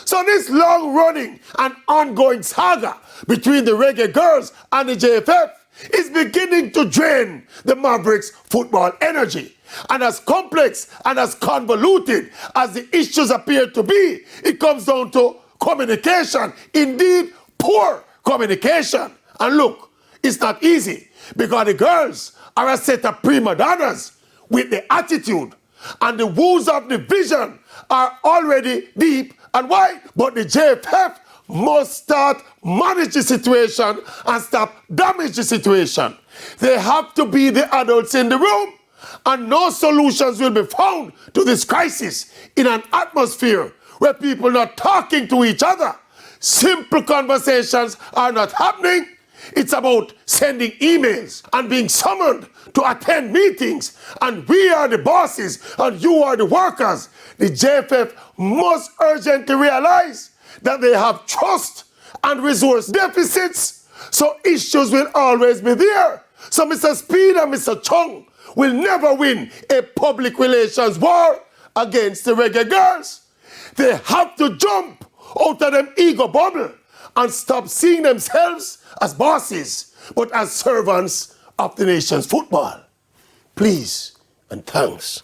So this long-running and ongoing saga between the Reggae Girlz and the JFF is beginning to drain the Mavericks' football energy. And as complex and as convoluted as the issues appear to be, it comes down to communication, indeed poor communication. And look, it's not easy because the girls are a set of prima donnas with the attitude, and the wounds of division are already deep and wide. But the JFF must start manage the situation and stop damage the situation. They have to be the adults in the room, and no solutions will be found to this crisis in an atmosphere where people are not talking to each other. Simple conversations are not happening. It's about sending emails and being summoned to attend meetings, and we are the bosses and you are the workers. The JFF must urgently realize that they have trust and resource deficits, so issues will always be there. So Mr. Speed and Mr. Chung will never win a public relations war against the Reggae Girlz. They have to jump out of them ego bubble and stop seeing themselves as bosses, but as servants of the nation's football. Please and thanks.